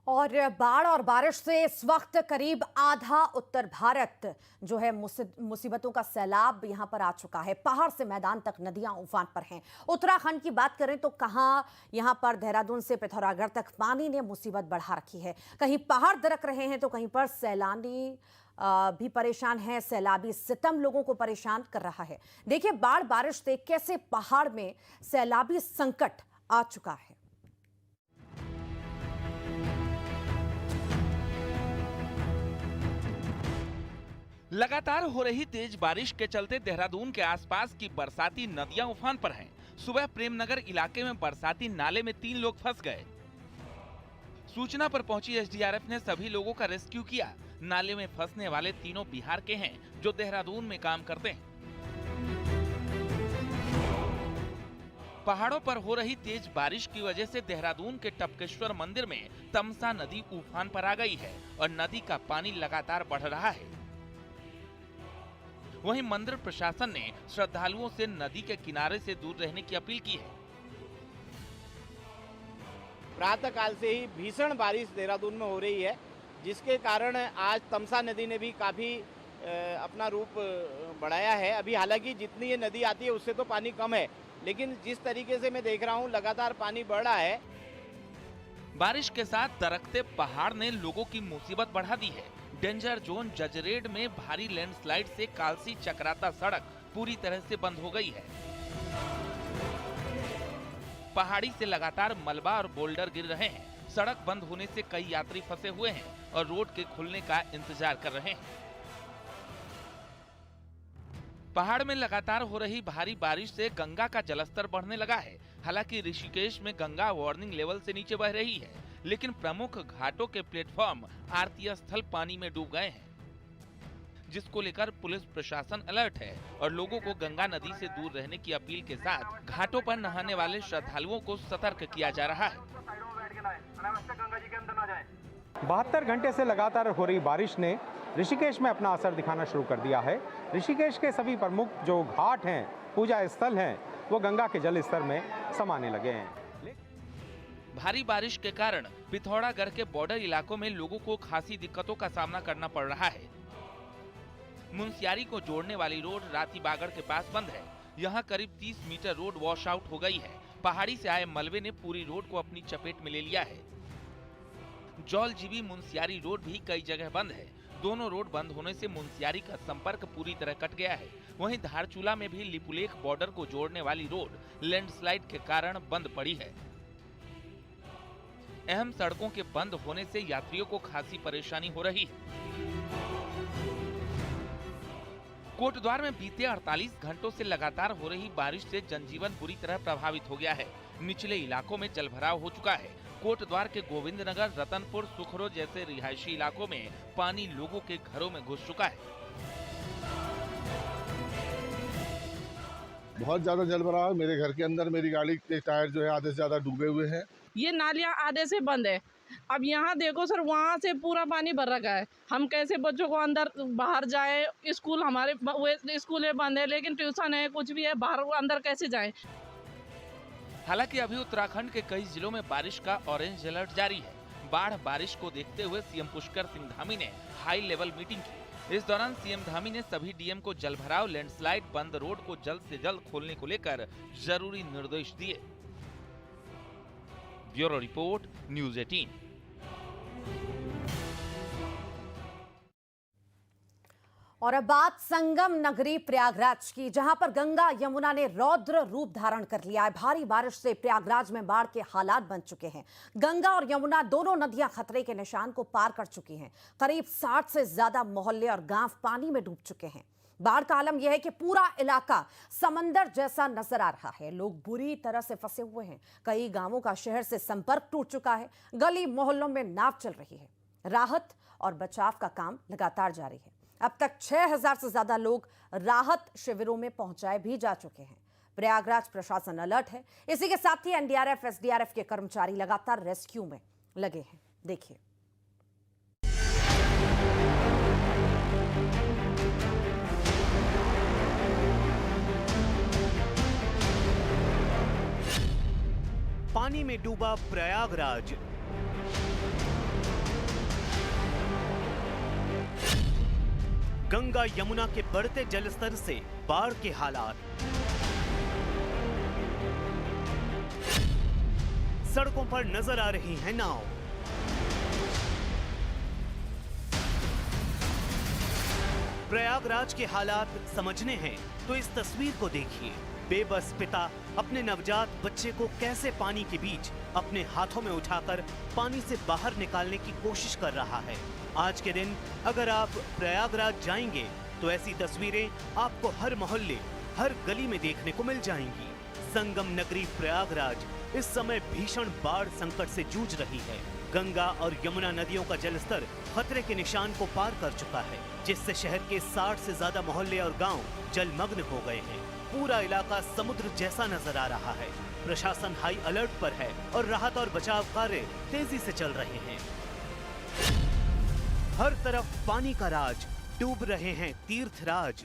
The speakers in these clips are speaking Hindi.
और बाढ़ और बारिश से इस वक्त करीब आधा उत्तर भारत जो है मुसीबतों का सैलाब यहां पर आ चुका है। पहाड़ से मैदान तक नदियां उफान पर हैं। उत्तराखंड की बात करें तो कहां यहां पर देहरादून से पिथौरागढ़ तक पानी ने मुसीबत बढ़ा रखी है। कहीं पहाड़ दरक रहे हैं तो कहीं पर सैलानी भी परेशान है। सैलाबी सितम लोगों को परेशान कर रहा है। देखिए बाढ़ बारिश से कैसे पहाड़ में सैलाबी संकट आ चुका है। लगातार हो रही तेज बारिश के चलते देहरादून के आसपास की बरसाती नदियां उफान पर हैं। सुबह प्रेमनगर इलाके में बरसाती नाले में 3 लोग फंस गए। सूचना पर पहुंची एसडीआरएफ ने सभी लोगों का रेस्क्यू किया। नाले में फंसने वाले तीनों बिहार के हैं जो देहरादून में काम करते हैं। पहाड़ों पर हो रही तेज बारिश की वजह से देहरादून के टपकेश्वर मंदिर में तमसा नदी उफान पर आ गई है और नदी का पानी लगातार बढ़ रहा है। वहीं मंदिर प्रशासन ने श्रद्धालुओं से नदी के किनारे से दूर रहने की अपील की है। प्रातः काल से ही भीषण बारिश देहरादून में हो रही है, जिसके कारण आज तमसा नदी ने भी काफी अपना रूप बढ़ाया है। अभी हालांकि जितनी ये नदी आती है उससे तो पानी कम है, लेकिन जिस तरीके से मैं देख रहा हूँ लगातार पानी बढ़ रहा है। बारिश के साथ दरकते पहाड़ ने लोगों की मुसीबत बढ़ा दी है। डेंजर जोन जजरेड में भारी लैंडस्लाइड से कालसी चक्राता सड़क पूरी तरह से बंद हो गई है। पहाड़ी से लगातार मलबा और बोल्डर गिर रहे हैं। सड़क बंद होने से कई यात्री फंसे हुए हैं और रोड के खुलने का इंतजार कर रहे हैं। पहाड़ में लगातार हो रही भारी बारिश से गंगा का जलस्तर बढ़ने लगा है। हालांकि ऋषिकेश में गंगा वार्निंग लेवल से नीचे बह रही है, लेकिन प्रमुख घाटों के प्लेटफॉर्म आरती स्थल पानी में डूब गए हैं, जिसको लेकर पुलिस प्रशासन अलर्ट है और लोगों को गंगा नदी से दूर रहने की अपील के साथ घाटों पर नहाने वाले श्रद्धालुओं को सतर्क किया जा रहा है। 72 घंटे से लगातार हो रही बारिश ने ऋषिकेश में अपना असर दिखाना शुरू कर दिया है। ऋषिकेश के सभी प्रमुख जो घाट हैं, पूजा स्थल हैं, वो गंगा के जल स्तर में समाने लगे हैं। भारी बारिश के कारण पिथौरागढ़ के बॉर्डर इलाकों में लोगों को खासी दिक्कतों का सामना करना पड़ रहा है। मुनस्यारी को जोड़ने वाली रोड राती बागड़ के पास बंद है। यहाँ करीब 30 मीटर रोड वॉश आउट हो गई है। पहाड़ी से आए मलबे ने पूरी रोड को अपनी चपेट में ले लिया है। जौलजीबी मुनस्यारी रोड भी कई जगह बंद है। दोनों रोड बंद होने से मुनस्यारी का संपर्क पूरी तरह कट गया है। वहीं धारचूला में भी लिपुलेख बॉर्डर को जोड़ने वाली रोड लैंडस्लाइड के कारण बंद पड़ी है। अहम सड़कों के बंद होने से यात्रियों को खासी परेशानी हो रही है। कोटद्वार में बीते 48 घंटों से लगातार हो रही बारिश से जनजीवन बुरी तरह प्रभावित हो गया है। निचले इलाकों में जलभराव हो चुका है। कोटद्वार के गोविंदनगर, रतनपुर, सुखरो जैसे रिहायशी इलाकों में पानी लोगों के घरों में घुस चुका है। बहुत ज्यादा जलभराव है। मेरे घर के अंदर मेरी गाड़ी के टायर जो है आधे से ज्यादा डूबे हुए हैं। ये नालियां आधे से बंद है। अब यहाँ देखो सर, वहाँ से पूरा पानी भर रखा है। हम कैसे बच्चों को अंदर बाहर जाए? स्कूल हमारे स्कूल बंद है, लेकिन ट्यूशन है, कुछ भी है, बाहर अंदर कैसे जाए? हालांकि अभी उत्तराखंड के कई जिलों में बारिश का ऑरेंज अलर्ट जारी है। बाढ़ बारिश को देखते हुए सीएम पुष्कर सिंह धामी ने हाई लेवल मीटिंग की। इस दौरान सीएम धामी ने सभी डीएम को जलभराव, लैंडस्लाइड, बंद रोड को जल्द से जल्द खोलने को लेकर जरूरी निर्देश दिए। Bureau report, news 18। और अब बात संगम नगरी प्रयागराज की, जहां पर गंगा यमुना ने रौद्र रूप धारण कर लिया है। भारी बारिश से प्रयागराज में बाढ़ के हालात बन चुके हैं। गंगा और यमुना दोनों नदियां खतरे के निशान को पार कर चुकी हैं। करीब 60 से ज्यादा मोहल्ले और गांव पानी में डूब चुके हैं। बाढ़ का आलम यह है कि पूरा इलाका समंदर जैसा नजर आ रहा है। लोग बुरी तरह से फंसे हुए हैं। कई गांवों का शहर से संपर्क टूट चुका है। गली मोहल्लों में नाव चल रही है। राहत और बचाव का काम लगातार जारी है। अब तक 6000 से ज्यादा लोग राहत शिविरों में पहुंचाए भी जा चुके हैं। प्रयागराज प्रशासन अलर्ट है। इसी के साथ ही एनडीआरएफ, एसडीआरएफ के कर्मचारी लगातार रेस्क्यू में लगे हैं। देखिए। पानी में डूबा प्रयागराज। गंगा यमुना के बढ़ते जलस्तर से बाढ़ के हालात, सड़कों पर नजर आ रही है नाव, प्रयागराज के हालात समझने हैं तो इस तस्वीर को देखिए। बेबस पिता अपने नवजात बच्चे को कैसे पानी के बीच अपने हाथों में उठाकर पानी से बाहर निकालने की कोशिश कर रहा है। आज के दिन अगर आप प्रयागराज जाएंगे तो ऐसी तस्वीरें आपको हर मोहल्ले, हर गली में देखने को मिल जाएंगी। संगम नगरी प्रयागराज इस समय भीषण बाढ़ संकट से जूझ रही है। गंगा और यमुना नदियों का जलस्तर खतरे के निशान को पार कर चुका है, जिससे शहर के 60 से ज्यादा मोहल्ले और गांव जलमग्न हो गए हैं। पूरा इलाका समुद्र जैसा नजर आ रहा है। प्रशासन हाई अलर्ट पर है और राहत और बचाव कार्य तेजी से चल रहे हैं। हर तरफ पानी का राज, डूब रहे हैं तीर्थराज।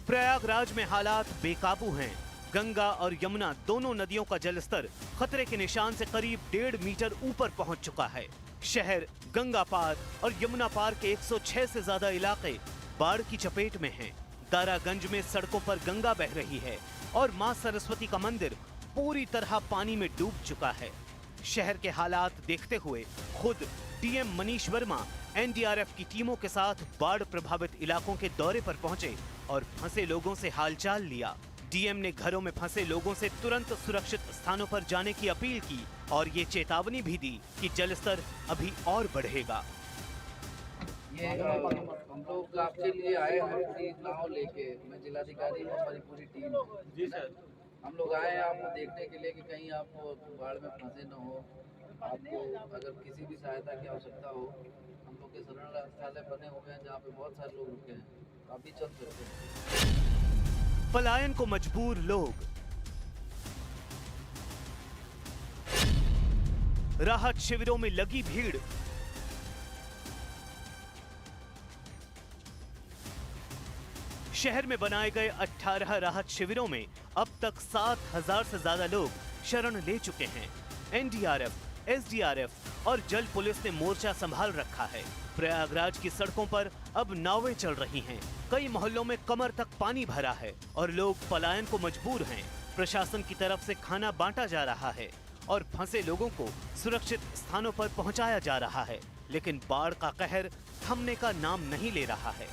प्रयागराज में हालात बेकाबू हैं। गंगा और यमुना दोनों नदियों का जलस्तर खतरे के निशान से करीब 1.5 मीटर ऊपर पहुंच चुका है। शहर, गंगा पार और यमुना पार के 106 से ज्यादा इलाके बाढ़ की चपेट में हैं। दारागंज में सड़कों पर गंगा बह रही है और मां सरस्वती का मंदिर पूरी तरह पानी में डूब चुका है। शहर के हालात देखते हुए खुद डीएम मनीष वर्मा एनडीआरएफ की टीमों के साथ बाढ़ प्रभावित इलाकों के दौरे पर पहुंचे और फंसे लोगों से हालचाल लिया। डीएम ने घरों में फंसे लोगों से तुरंत सुरक्षित स्थानों पर जाने की अपील की और ये चेतावनी भी दी कि जलस्तर अभी और बढ़ेगा। ये हम लोग आपके लिए आए हैं पूरी नाव लेके। मैं जिलाधिकारी हूँ, हमारी पूरी टीम है। जी सर, हम लोग आए हैं आपको देखने के लिए कि कहीं आप बाढ़ में फंसे न हो। आपको अगर किसी भी सहायता की आवश्यकता हो, हम लोग के शरण स्थल बने हुए हैं जहाँ पे बहुत सारे लोग रुके हैं, आप भी चल सकते हैं। पलायन को मजबूर लोग, राहत शिविरों में लगी भीड़, शहर में बनाए गए 18 राहत शिविरों में अब तक 7,000 से ज्यादा लोग शरण ले चुके हैं। एनडीआरएफ, एसडीआरएफ और जल पुलिस ने मोर्चा संभाल रखा है। प्रयागराज की सड़कों पर अब नावें चल रही हैं। कई मोहल्लों में कमर तक पानी भरा है और लोग पलायन को मजबूर हैं। प्रशासन की तरफ से खाना बांटा जा रहा है और फंसे लोगों को सुरक्षित स्थानों पर पहुंचाया जा रहा है, लेकिन बाढ़ का कहर थमने का नाम नहीं ले रहा है।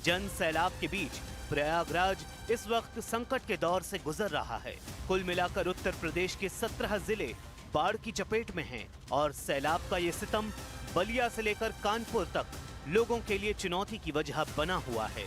जन सैलाब के बीच प्रयागराज इस वक्त संकट के दौर से गुजर रहा है। कुल मिलाकर उत्तर प्रदेश के 17 जिले बाढ़ की चपेट में हैं और सैलाब का ये सितम बलिया से लेकर कानपुर तक लोगों के लिए चुनौती की वजह बना हुआ है।